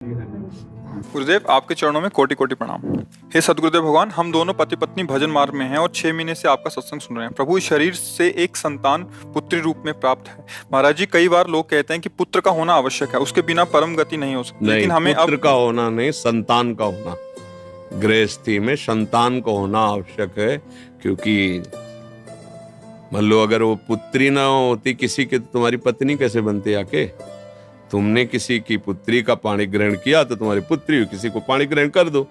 गुरुदेव, आपके चरणों में कोटि कोटि प्रणाम। हे सदगुरुदेव भगवान, हम दोनों पति पत्नी भजन मार्ग में हैं और 6 महीने से आपका सत्संग सुन रहे हैं। प्रभु, इस शरीर से एक संतान पुत्री रूप में प्राप्त है। महाराज जी, कई बार लोग कहते हैं कि पुत्र का होना आवश्यक है, उसके बिना परम गति नहीं हो सकती। लेकिन हमें पुत्र का होना नहीं, संतान का होना। गृहस्थी में संतान को होना आवश्यक है, क्योंकि मान लो अगर वो पुत्री ना होती किसी की, तो तुम्हारी पत्नी कैसे बनती आके? तुमने किसी की पुत्री का पाणी ग्रहण किया तो तुम्हारी पुत्री हो, किसी को पाणी ग्रहण कर दो।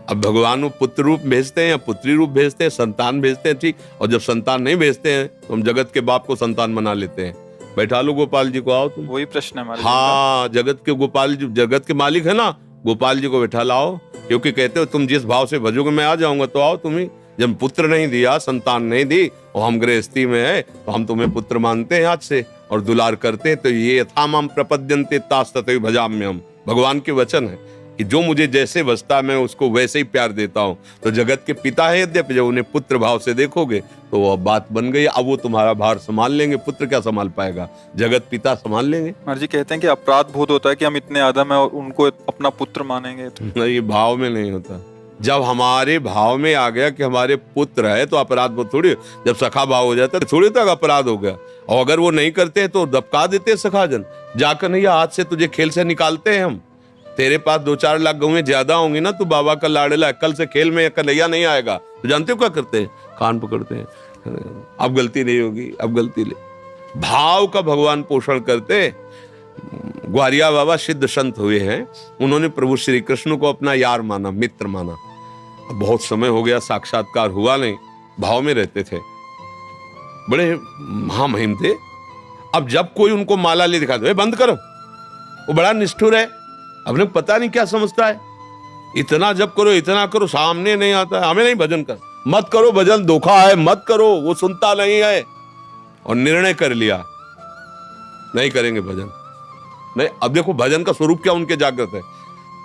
अब भगवान वो पुत्र रूप भेजते हैं या पुत्री रूप भेजते हैं, संतान भेजते हैं, ठीक। और जब संतान नहीं भेजते हैं तो हम जगत के बाप को संतान बना लेते हैं। बैठा लो गोपाल जी को, आओ तुम। वही प्रश्न है हमारे। हाँ, जगत के गोपाल जी, जगत के मालिक है ना, गोपाल जी को बैठा लाओ, क्योंकि कहते हो तुम जिस भाव से भजोगे मैं आ जाऊंगा। तो आओ तुम ही। जब पुत्र नहीं दिया, संतान नहीं दी, और हम गृहस्थी में है, तो हम तुम्हें पुत्र मानते हैं आज से और दुलार करते हैं। तो ये यथामाम प्रपद्यन्ते तास तथैव भजाम्यहम्, भगवान के वचन है कि जो मुझे जैसे बसता मैं उसको वैसे ही प्यार देता हूँ। तो जगत के पिता है यद्यपि, जब उन्हें पुत्र भाव से देखोगे तो वह बात बन गई। अब वो तुम्हारा भार संभाल लेंगे, पुत्र क्या संभाल पाएगा, जगत पिता संभाल लेंगे। महाराज जी कहते हैं कि अपराध बोध होता है कि हम इतने आदम है और उनको अपना पुत्र मानेंगे। तो ये भाव में नहीं होता। जब हमारे भाव में आ गया कि हमारे पुत्र है तो अपराध बोध थोड़ी। जब सखा भाव हो जाता है थोड़ी तक अपराध हो गया। और अगर वो नहीं करते तो दबका देते सखाजन, जाकर नहीं आज से तुझे खेल से निकालते हैं हम। तेरे पास 2-4 लाख गौएं ज्यादा होंगी ना, तो बाबा का लाडला, कल से खेल में कन्हैया नहीं आएगा। तो जानते हो क्या करते हैं? कान पकड़ते हैं, अब गलती नहीं होगी, अब गलती नहीं। भाव का भगवान पोषण करते। ग्वारिया बाबा सिद्ध संत हुए हैं, उन्होंने प्रभु श्री कृष्ण को अपना यार माना, मित्र माना। बहुत समय हो गया, साक्षात्कार हुआ नहीं, भाव में रहते थे, बड़े महामहिम थे। अब जब कोई उनको माला ले दिखा दो, बंद करो, वो बड़ा निष्ठुर है, अपने पता नहीं क्या समझता है, इतना जब करो, इतना करो, सामने नहीं आता है, हमें नहीं भजन कर, मत करो भजन, धोखा है, मत करो, वो सुनता नहीं है। और निर्णय कर लिया नहीं करेंगे भजन। नहीं, अब देखो भजन का स्वरूप क्या उनके जागृत है।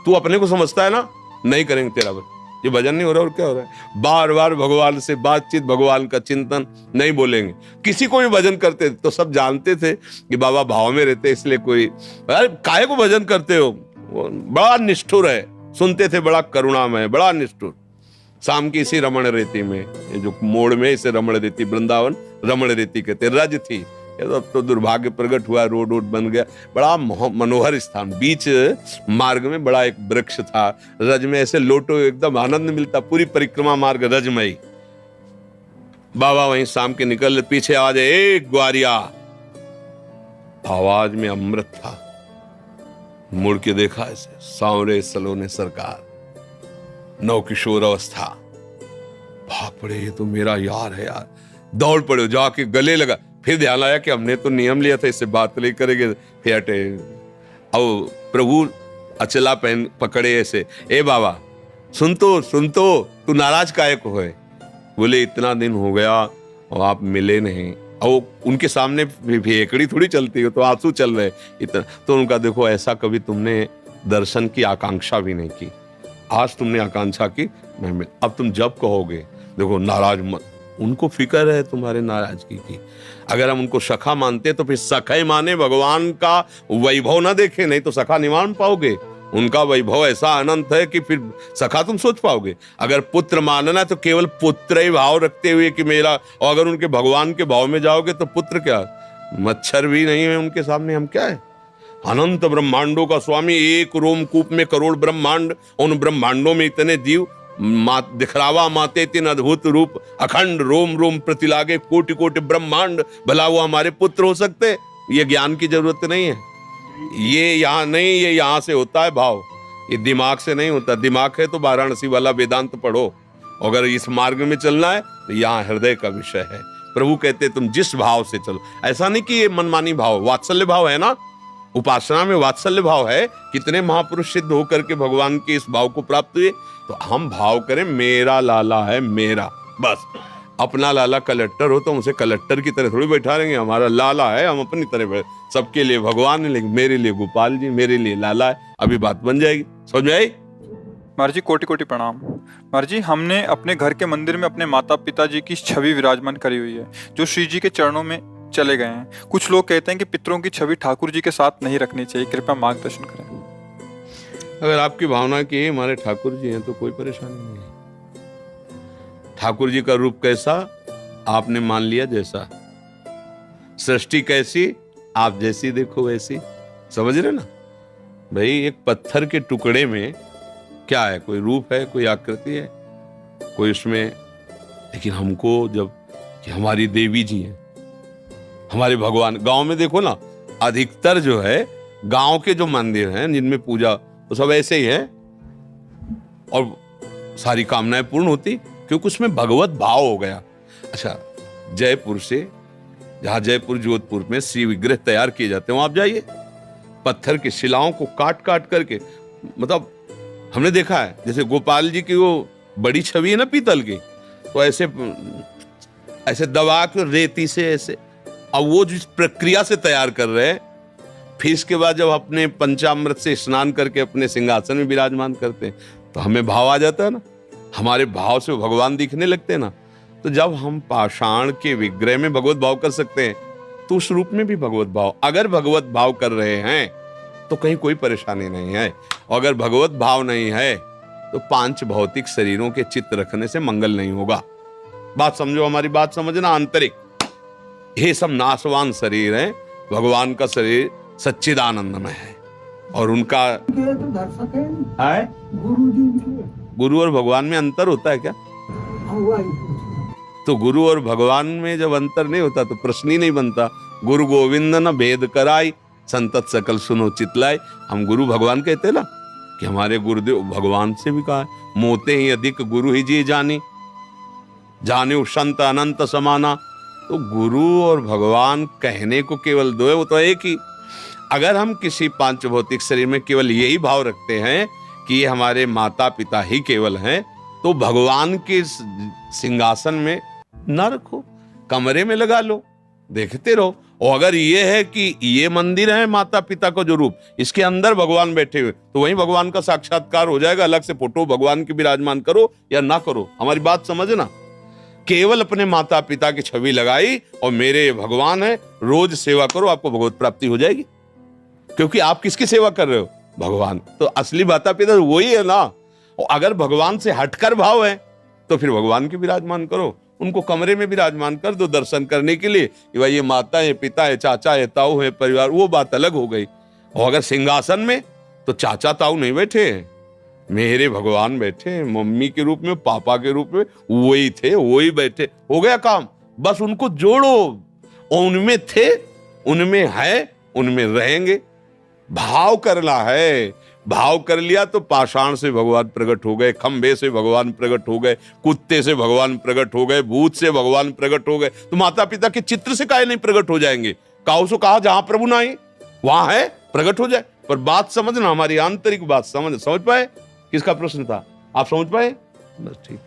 तू अपने को समझता है ना, नहीं करेंगे तेरा भजन, ये भजन नहीं हो रहा और क्या हो रहा है। बार बार भगवान से बातचीत, भगवान का चिंतन, नहीं बोलेंगे। किसी को भी भजन करते तो सब जानते थे कि बाबा भाव में रहते, इसलिए कोई अरे काहे को भजन करते हो, वो बड़ा निष्ठुर है, सुनते थे, बड़ा करुणामय, बड़ा निष्ठुर। शाम की इसी रमण रेती में, ये जो मोड़ में इसे रमण रेती, वृंदावन रमण रेती कहते, रज थी। अब तो दुर्भाग्य प्रकट हुआ, रोड बन गया, बड़ा मनोहर स्थान। बीच मार्ग में बड़ा एक वृक्ष था, रज में ऐसे लोटो, एकदम आनंद मिलता, पूरी परिक्रमा मार्ग रजमयी। बाबा वहीं शाम के निकल, पीछे आवाज, एक ग्वारिया, आवाज में अमृत था। मुड़ के देखा, ऐसे सांवरे सलोने सरकार, नव किशोर अवस्था। भाग पड़े, ये तो मेरा यार है यार। दौड़ पड़े, जाके गले लगा। फिर ध्यान आया कि हमने तो नियम लिया था, इससे बात नहीं करेंगे, फिर हटे। अब प्रभु अचला पहन पकड़े ऐसे, ए बाबा सुन तो, तू नाराज काहे को है? बोले इतना दिन हो गया और आप मिले नहीं। और उनके सामने भेकड़ी थोड़ी चलती हो, तो आंसू चल रहे इतना। तो उनका देखो, ऐसा कभी तुमने दर्शन की आकांक्षा भी नहीं की, आज तुमने आकांक्षा की, मैं मिल। अब तुम जब कहोगे, देखो नाराज मत, उनको फिक्र है तुम्हारे नाराजगी की। अगर हम उनको सखा मानते तो फिर सखा ही माने, भगवान का वैभव ना देखे, नहीं तो सखा नहीं मान पाओगे। उनका वैभव ऐसा अनंत है कि फिर सखा तुम सोच पाओगे। अगर पुत्र मानना है तो केवल पुत्र ही भाव रखते हुए कि मेरा, और अगर उनके भगवान के भाव में जाओगे तो पुत्र क्या, मच्छर भी नहीं है उनके सामने, हम क्या है। अनंत ब्रह्मांडों का स्वामी, एक रोमकूप में करोड़ ब्रह्मांड, उन ब्रह्मांडों में इतने जीव, दिखरावा माते तीन अद्भुत रूप, अखंड रोम रोम प्रतिलागे, कोटि कोटि ब्रह्मांड, भला वो हमारे पुत्र हो सकते? ये ज्ञान की जरूरत नहीं है, ये यहाँ नहीं, ये यहाँ से होता है भाव, ये दिमाग से नहीं होता। दिमाग है तो वाराणसी वाला वेदांत पढ़ो, अगर इस मार्ग में चलना है तो यहाँ हृदय का विषय है। प्रभु कहते तुम जिस भाव से चलो, ऐसा नहीं कि ये मनमानी भाव, वात्सल्य भाव है ना, उपासना में वात्सल्य भाव है। कितने महापुरुष सिद्ध होकर के भगवान के इस भाव को प्राप्त हुए। तो हम भाव करें, मेरा लाला है मेरा, बस। अपना लाला कलेक्टर हो तो उसे कलेक्टर की तरह थोड़ी बैठा रहेंगे, हमारा लाला है, हम अपनी तरह सबके लिए भगवान है, लेकिन मेरे लिए गोपाल जी, मेरे लिए लाला है। अभी बात बन जाएगी, समझ में आई? महाराज जी कोटि कोटि प्रणाम। महाराज जी, हमने अपने घर के मंदिर में अपने माता पिता जी की छवि विराजमान करी हुई है, जो श्री जी के चरणों में चले गए हैं। कुछ लोग कहते हैं कि पितरों की छवि ठाकुर जी के साथ नहीं रखनी चाहिए, कृपया मार्गदर्शन करें। अगर आपकी भावना की हमारे ठाकुर जी हैं तो कोई परेशानी नहीं है। ठाकुर जी का रूप कैसा आपने मान लिया जैसा, सृष्टि कैसी आप जैसी देखो वैसी, समझ रहे ना भाई। एक पत्थर के टुकड़े में क्या है, कोई रूप है, कोई आकृति है, कोई उसमें। लेकिन हमको जब कि हमारी देवी जी हैं, हमारे भगवान, गांव में देखो ना अधिकतर जो है गांव के जो मंदिर हैं जिनमें पूजा वो सब ऐसे ही है और सारी कामनाएं पूर्ण होती क्योंकि उसमें भगवत भाव हो गया। अच्छा, जयपुर से, जहां जयपुर जोधपुर में श्री विग्रह तैयार किए जाते हैं वहां आप जाइए, पत्थर की शिलाओं को काट काट करके, मतलब हमने देखा है जैसे गोपाल जी की वो बड़ी छवि है ना पीतल की, तो ऐसे ऐसे दबा के रेती से ऐसे, अब वो जिस प्रक्रिया से तैयार कर रहे हैं, फिर इसके बाद जब अपने पंचामृत से स्नान करके अपने सिंहासन में विराजमान करते हैं तो हमें भाव आ जाता है ना, हमारे भाव से भगवान दिखने लगते हैं ना। तो जब हम पाषाण के विग्रह में भगवत भाव कर सकते हैं तो उस रूप में भी भगवत भाव, अगर भगवत भाव कर रहे हैं तो कहीं कोई परेशानी नहीं है। और अगर भगवत भाव नहीं है तो 5 भौतिक शरीरों के चित्त रखने से मंगल नहीं होगा। बात समझो, हमारी बात समझना। आंतरिक ये सब नाशवान शरीर है, भगवान का शरीर सच्चिदानंदमय है और उनका है। गुरु और भगवान में अंतर होता है क्या? तो गुरु और भगवान में जब अंतर नहीं होता तो प्रश्न ही नहीं बनता। गुरु गोविंद न भेद कराई, संतत सकल सुनो चितलाई। हम गुरु भगवान कहते ना कि हमारे गुरुदेव भगवान से भी कहा है, मोते ही अधिक गुरु ही जी जानी, जाने संत अनंत समाना। तो गुरु और भगवान कहने को केवल दो है, वो तो एक ही। अगर हम किसी 5 भौतिक शरीर में केवल यही भाव रखते हैं कि ये हमारे माता पिता ही केवल हैं, तो भगवान के सिंहासन में न रखो, कमरे में लगा लो, देखते रहो। और अगर ये है कि ये मंदिर है माता पिता का जो रूप, इसके अंदर भगवान बैठे हुए, तो वहीं भगवान का साक्षात्कार हो जाएगा। अलग से फोटो भगवान की विराजमान करो या ना करो, हमारी बात समझना। केवल अपने माता पिता की छवि लगाई और मेरे भगवान है, रोज सेवा करो, आपको भगवत प्राप्ति हो जाएगी। क्योंकि आप किसकी सेवा कर रहे हो? भगवान। तो असली माता पिता वही है ना। और अगर भगवान से हटकर भाव है तो फिर भगवान की विराजमान करो, उनको कमरे में विराजमान कर दो दर्शन करने के लिए कि भाई ये माता है, पिता है, चाचा है, ताऊ है, परिवार, वो बात अलग हो गई। और अगर सिंहासन में तो चाचा ताऊ नहीं बैठे हैं, मेरे भगवान बैठे हैं, मम्मी के रूप में, पापा के रूप में, वही थे वही बैठे, हो गया काम। बस उनको जोड़ो, उनमें थे, उनमें है, उनमें रहेंगे। भाव करना है, भाव कर लिया तो पाषाण से भगवान प्रकट हो गए, खंबे से भगवान प्रकट हो गए, कुत्ते से भगवान प्रकट हो गए, भूत से भगवान प्रकट हो गए। तो माता पिता के चित्र से काहे नहीं प्रकट हो जाएंगे? काऊ से कहा जहां प्रभु नहीं वहां है, प्रकट हो जाए। पर बात समझना, हमारी आंतरिक बात समझ पाए। किसका प्रश्न था, आप समझ पाए? बस ठीक।